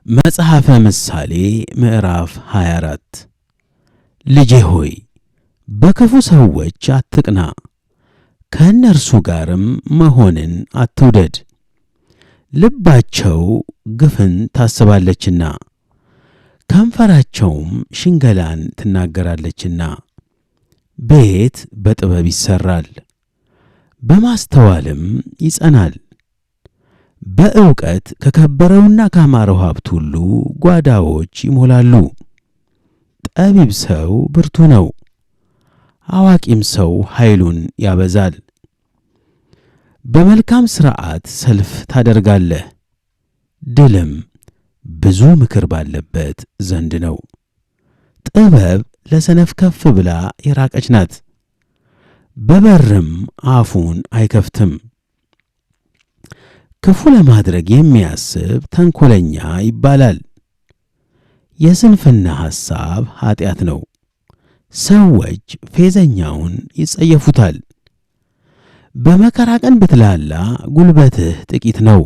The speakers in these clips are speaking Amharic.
መጽሐፈ ምሳሌ ምዕራፍ 24 ልጄ ሆይ በክፉ ሰዎች አትቅና፣ ከእነርሱ ጋርም መሆንን አትውደድ። ልባቸው ግፍን ታስባለችና ከንፈራቸውም ሽንገላን ትናገራለችና። ቤት በጥበብ ይሠራል፣ በማስተዋልም ይጸናል። በእውቀት ከከበረውና ካማረው ሀብት ሁሉ ጓዳዎች ይሞላሉ። ጠቢብ ሰው ብርቱ ነው፣ አዋቂም ሰው ኃይሉን ያበዛል። በመልካም ሥርዓት ሰልፍ ታደርጋለህ፣ ድልም ብዙ ምክር ባለበት ዘንድ ነው። ጥበብ ለሰነፍ ከፍ ብላ የራቀች ናት፣ በበርም አፉን አይከፍትም። ክፉ ለማድረግ የሚያስብ ተንኰለኛ ይባላል። የስንፍና ሐሳብ ኀጢአት ነው፣ ሰዎች ፌዘኛውን ይጸየፉታል። በመከራ ቀን ብትላላ ጉልበትህ ጥቂት ነው።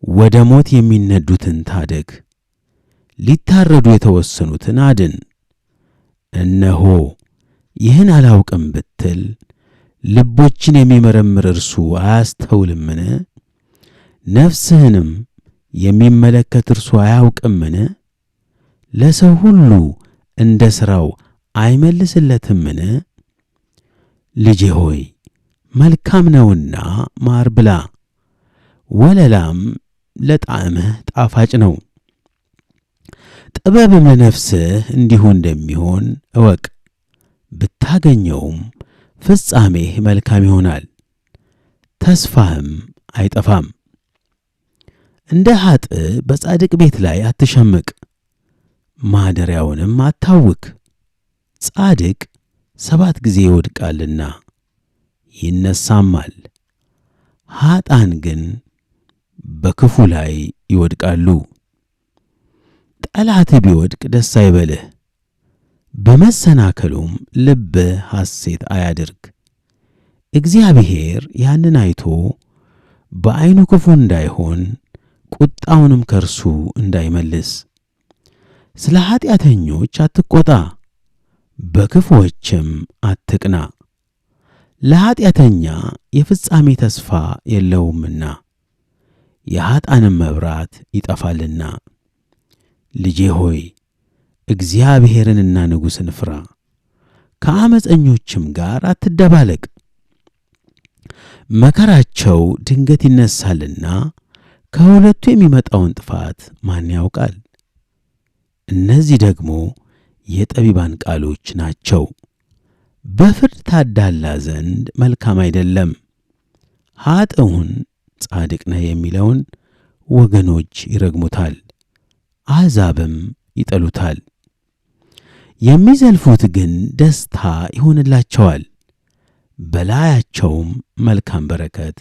ወደ ሞት የሚነዱትን ታደግ፣ ሊታረዱ የተወሰኑትን አድን። እነሆ ይህን አላውቅም ብትል ልቦችን የሚመረምር እርሱ አያስተውልምን? ነፍስህንም የሚመለከት እርሱ አያውቅምን? ለሰው ሁሉ እንደ ሥራው አይመልስለትምን? ልጄ ሆይ መልካም ነውና ማር ብላ፣ ወለላም ለጣዕምህ ጣፋጭ ነው። ጥበብም ለነፍስህ እንዲሁ እንደሚሆን እወቅ፣ ብታገኘውም ፍጻሜህ መልካም ይሆናል፣ ተስፋህም አይጠፋም። እንደ ኀጥእ በጻድቅ ቤት ላይ አትሸምቅ፣ ማደሪያውንም አታውክ። ጻድቅ 7 ጊዜ ይወድቃልና ይነሣማል፣ ኀጥኣን ግን በክፉ ላይ ይወድቃሉ። ጠላትህ ቢወድቅ ደስ አይበልህ፣ በመሰናከሉም ልብህ ሐሴት አያድርግ። እግዚአብሔር ያንን አይቶ በዐይኑ ክፉ እንዳይሆን ቁጣውንም ከእርሱ እንዳይመልስ። ስለ ኀጢአተኞች አትቈጣ፣ በክፉዎችም አትቅና። ለኀጢአተኛ የፍጻሜ ተስፋ የለውምና የኀጥኣንም መብራት ይጠፋልና። ልጄ ሆይ እግዚአብሔርንና ንጉሥን ፍራ፣ ከዓመፀኞችም ጋር አትደባለቅ። መከራቸው ድንገት ይነሣልና ከሁለቱ የሚመጣውን ጥፋት ማን ያውቃል? እነዚህ ደግሞ የጠቢባን ቃሎች ናቸው። በፍርድ ታዳላ ዘንድ መልካም አይደለም። ኀጥኡን ጻድቅ ነህ የሚለውን ወገኖች ይረግሙታል፣ አሕዛብም ይጠሉታል። የሚዘልፉት ግን ደስታ ይሆንላቸዋል፣ በላያቸውም መልካም በረከት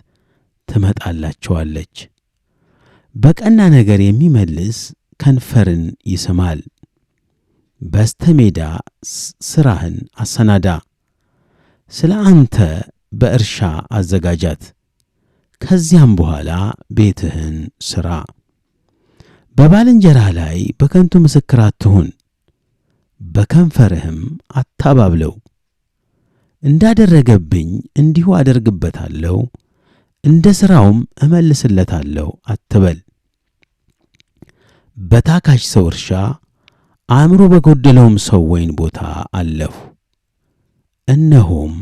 ትመጣላቸዋለች። በቀና ነገር የሚመልስ ከንፈርን ይስማል። በስተሜዳ ሥራህን አሰናዳ፣ ስለ አንተ በእርሻ አዘጋጃት፣ ከዚያም በኋላ ቤትህን ሥራ። በባልንጀራህ ላይ በከንቱ ምስክር አትሁን፣ በከንፈርህም አታባብለው። እንዳደረገብኝ እንዲሁ አደርግበታለሁ፣ እንደ ሥራውም እመልስለታለሁ አትበል። በታካች ሰው እርሻ አእምሮ በጎደለውም ሰው ወይን ቦታ አለፉ። እነሆም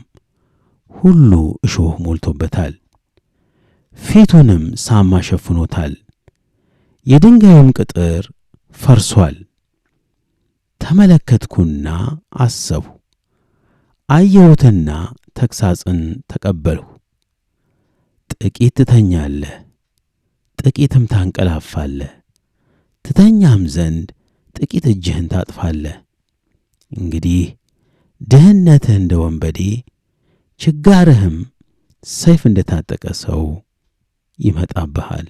ሁሉ እሾህ ሞልቶበታል፣ ፊቱንም ሳማ ሸፍኖታል። የድንጋዩም ቅጥር ፈርሶአል። ተመለከትኩና አሰብሁ፣ አየሁትና ተግሣጽን ተቀበልሁ። ጥቂት ትተኛለህ፣ ጥቂትም ታንቀላፋለህ፣ ትተኛም ዘንድ ጥቂት እጅህን ታጥፋለህ። እንግዲህ ድህነትህ እንደ ወንበዴ፣ ችጋርህም ሰይፍ እንደ ታጠቀ ሰው ይመጣብሃል።